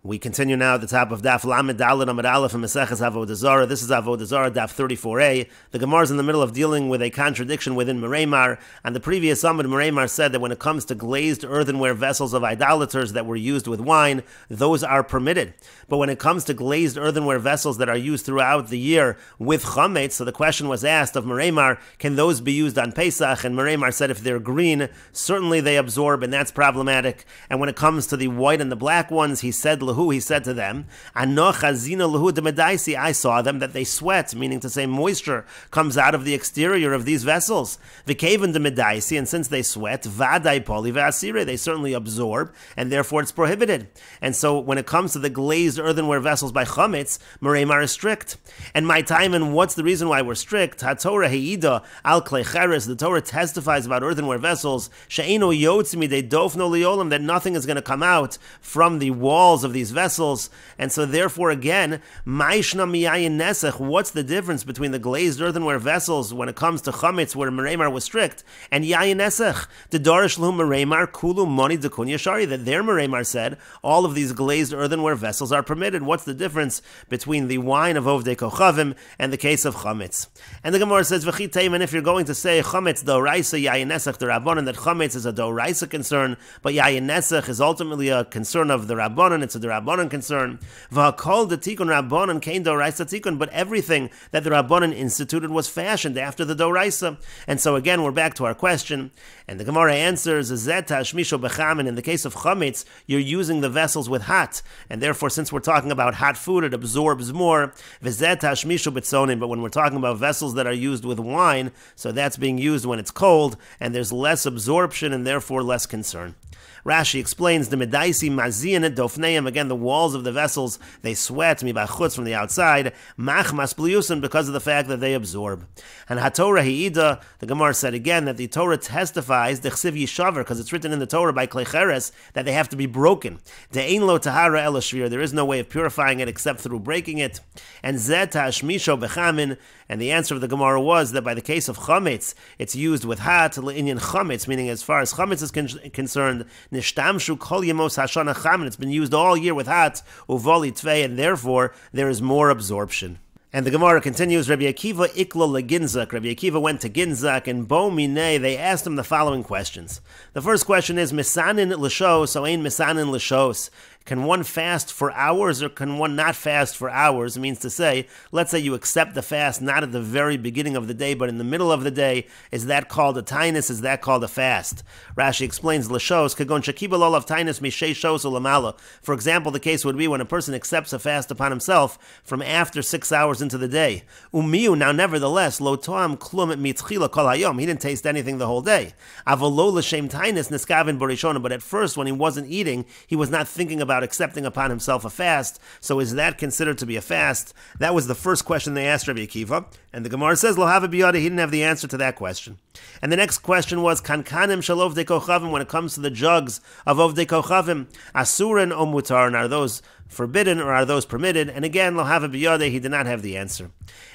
We continue now at the top of Daf Lamed Daled Amud Aleph and Meseches Avodah Zara. This is Avodah Zarah Daf 34a. The Gemara is in the middle of dealing with a contradiction within Meremar. And the previous Amud Meremar said that when it comes to glazed earthenware vessels of idolaters that were used with wine, those are permitted. But when it comes to glazed earthenware vessels that are used throughout the year with chametz, so the question was asked of Meremar, can those be used on Pesach? And Meremar said if they're green, certainly they absorb, and that's problematic. And when it comes to the white and the black ones, he said to them, I saw them, that they sweat, meaning to say moisture comes out of the exterior of these vessels. And since they sweat, they certainly absorb, and therefore it's prohibited. And so when it comes to the glazed earthenware vessels by chametz, Meremar is strict. And my time, and what's the reason why we're strict? The Torah testifies about earthenware vessels, that nothing is going to come out from the walls of these vessels. And so therefore again, what's the difference between the glazed earthenware vessels when it comes to chametz, where Meremar was strict, and yayin nesech? The darish lu Meremar kulu moni dekun yashari, that their Meremar said all of these glazed earthenware vessels are permitted. What's the difference between the wine of Ovdei Kochavim and the case of chametz? And the Gemara says, and if you're going to say chametz doraisa yayin nesech the rabbanon, that chametz is a doraisa concern, but yayin nesech is ultimately a concern of the rabbanon, it's a rabbanon concern. V'hakol the tikkun rabbanon kain doraisa tikkun, but everything that the rabbanon instituted was fashioned after the doraisa. And so again, we're back to our question, and the Gemara answers, zet hashmisho bechamin, in the case of chametz, you're using the vessels with hot, and therefore since we're talking about hot food, it absorbs more. V'zet hashmisho betzonin, but when we're talking about vessels that are used with wine, so that's being used when it's cold, and there's less absorption and therefore less concern. Rashi explains the medaisi mazian dofneim, again the walls of the vessels, they sweat mibachutz, from the outside, machmas bliusin, because of the fact that they absorb. And haTorah hiida, the Gemara said again that the Torah testifies dechsiv yishaver, because it's written in the Torah by klecheres that they have to be broken. De'ein lo tahara el shvir, there is no way of purifying it except through breaking it. And zet hashmisho bechamin, and the answer of the Gemara was that by the case of chametz, it's used with hat le'inyan chametz, meaning as far as chametz is concerned, nishtamshu kol yemos hashana chametz, it's been used all year with hat uvoli tvei, and therefore there is more absorption. And the Gemara continues, Rabbi Akiva iklo leginzak. Rabbi Akiva went to Ginzak, and bo minei, they asked him the following questions. The first question is, misanin l'shos, o ein misanin l'shos. Can one fast for hours or can one not fast for hours? It means to say, let's say you accept the fast not at the very beginning of the day, but in the middle of the day. Is that called a tainus? Is that called a fast? Rashi explains, l'shos, kagon shekibel olav tainus mishei shos ulamala. For example, the case would be when a person accepts a fast upon himself from after 6 hours into the day. Umiu, now nevertheless, lo toam klum mitchila kol hayom. He didn't taste anything the whole day. Avolo l'shem tainus niskavin borishona. But at first, when he wasn't eating, he was not thinking about accepting upon himself a fast. So is that considered to be a fast? That was the first question they asked Rabbi Akiva, and the Gemara says lo hava biyada, he didn't have the answer to that question. And the next question was kankanim shel ovdei kochavim, when it comes to the jugs of ovdei kochavim, asurin o mutar, are those forbidden or are those permitted? And again, lo hava biyada, he did not have the answer.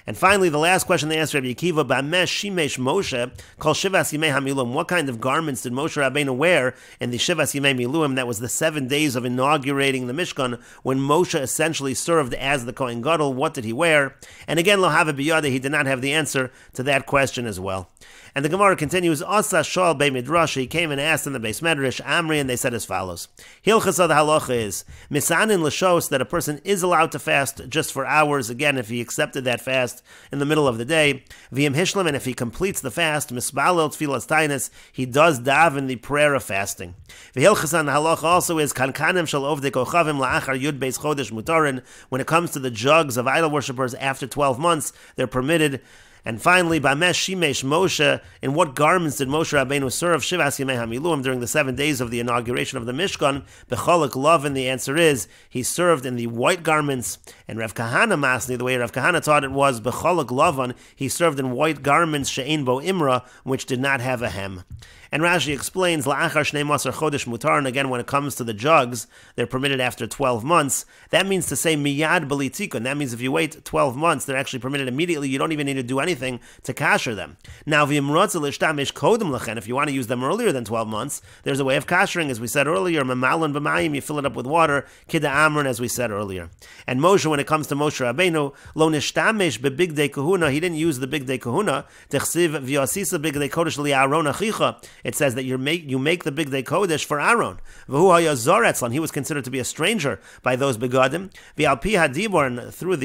And finally, the last question they asked Rabbi Akiva, B'amesh shimesh Moshe kol shivas yimei hamilum. What kind of garments did Moshe Rabbeinu wear in the shivas yimei miluim? That was the 7 days of inaugurating the Mishkan, when Moshe essentially served as the Kohen Gadol. What did he wear? And again, lo hava biyada, he did not have the answer to that question as well. And the Gemara continues, Asa Shal Bei Midrash, he came and asked in the Beis Medrash, Amri, and they said as follows. Hilchas of the halacha is, Misanin l'shos, that a person is allowed to fast just for hours, again, if he accepted that fast in the middle of the day. V'im hishlam, and if he completes the fast, Misbalel Tfilas Tainus, he does daven the prayer of fasting. V'hilchas on the halacha also is, Kankanim Shal Ovdei Kochavim la'achar Yud Beis Chodesh Mutarin, when it comes to the jugs of idol worshippers after 12 months, they're permitted. And finally, B'amesh shimesh Moshe, in what garments did Moshe Rabbeinu serve Shivas Yimei HaMiluim during the 7 days of the inauguration of the Mishkan? B'cholek Lavin, the answer is, he served in the white garments. And Rav Kahana Masni, the way Rav Kahana taught it was, B'cholek Lavan, he served in white garments, She'ein Bo Imra, which did not have a hem. And Rashi explains, La'achar shnei masar chodesh mutar, and again, when it comes to the jugs, they're permitted after 12 months. That means to say miyad b'li tikun. That means if you wait 12 months, they're actually permitted immediately. You don't even need to do anything to kasher them. Now, v'yimrotza l'shtamish kodem lechen, if you want to use them earlier than 12 months, there's a way of kashering, as we said earlier, memalon b'mayim, you fill it up with water, kida amron, as we said earlier. And Moshe, when it comes to Moshe Rabbeinu, lo nishtamish b'bigdei kahuna, he didn't use the bigdei kahuna, techsiv v'yasisa bigdei kodesh li'aron achicha. It says that you make the bigdei kodesh for Aaron. V'hu haya zar etzlan, he was considered to be a stranger by those begadim. V'alpi hadibor, and through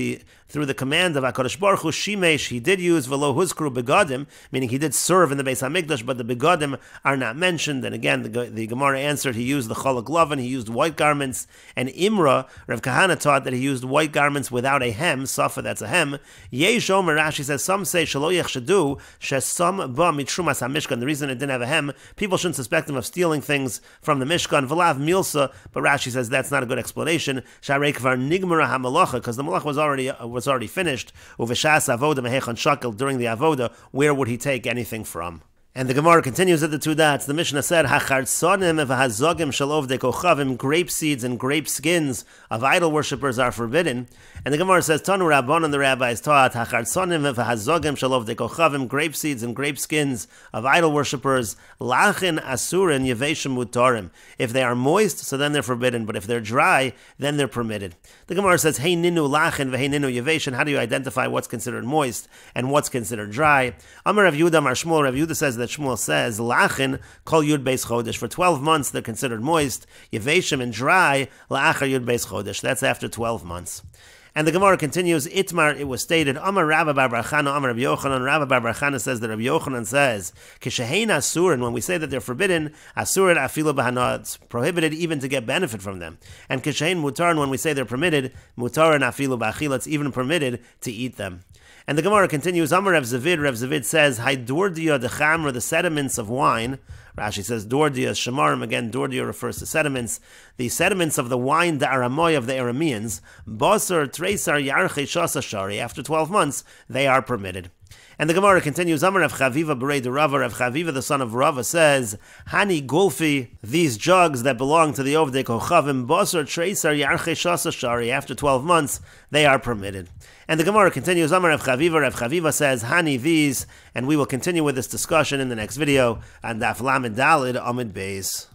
the command of HaKadosh Baruch Hu, Shimesh, he did use v'lo huzkru begadim, meaning he did serve in the Beis HaMikdash, but the begadim are not mentioned. And again, the Gemara answered, he used the cholak lovan, he used white garments, and Imra, Rav Kahana taught that he used white garments without a hem, safa, that's a hem. Yesh Omer, Rashi says, some say, shelo yechshadu, shesam ba mitrumas HaMishkan, the reason it didn't have a hem, people shouldn't suspect him of stealing things from the Mishkan, v'lav milsa, but Rashi says that's not a good explanation, sharei kvar nigmara hamalacha, because the malach was already finished, uveshas avoda mehechan shakel, during the avoda, where would he take anything from? And the Gemara continues at the two dots. The Mishnah said, "Hachartsonim v'hazogim shel ovdei kochavim, grape seeds and grape skins of idol worshippers are forbidden." And the Gemara says, "Tanu Rabbanan," the rabbis taught, "Hachartsonim v'hazogim shel ovdei kochavim, grape seeds and grape skins of idol worshippers, lachin asurin yeveshim mutarim. If they are moist, so then they're forbidden, but if they're dry, then they're permitted." The Gemara says, "Hey ninu lachin v'hei ninu yeveshin." How do you identify what's considered moist and what's considered dry? Amar Rav Yehuda, Amar Shmuel. Rav Yehuda says that Shmuel says, lachin kol yud beis chodesh. For 12 months, they're considered moist. Yeveshim and dry, la'achar yud beis chodesh. That's after 12 months. And the Gemara continues, Itmar, it was stated, Amar Rabba bar bar Chana, Amar Rabbi Yochanan. Rabba bar bar Chana says that Rabbi Yochanan says, Kishehein asurin, when we say that they're forbidden, asurin afilu b'hana, it's prohibited even to get benefit from them. And Kishehein mutarin, when we say they're permitted, mutarin afilu b'achila, it's even permitted to eat them. And the Gemara continues, Amar Rav Zavid says, Haidordia dechamra, the sediments of wine. Rashi says, Dordia shemarim, again, Dordia refers to sediments. The sediments of the wine, the aramoy of the Arameans, Basar, Tresar, Yarche, Shasa, Shari, after 12 months, they are permitted. And the Gemara continues, Amar Rav Chaviva Berei de Rava, Rav Chaviva, the son of Rava, says, Hani Gulfi, these jugs that belong to the Ovdei Kochavim, Basar, Tresar, Yarche, Shasa, Shari, after 12 months, they are permitted. And the Gemara continues, Amar Rav Chaviva says, Hani these, and we will continue with this discussion in the next video, on Daf Lamed Daled Amid Beis.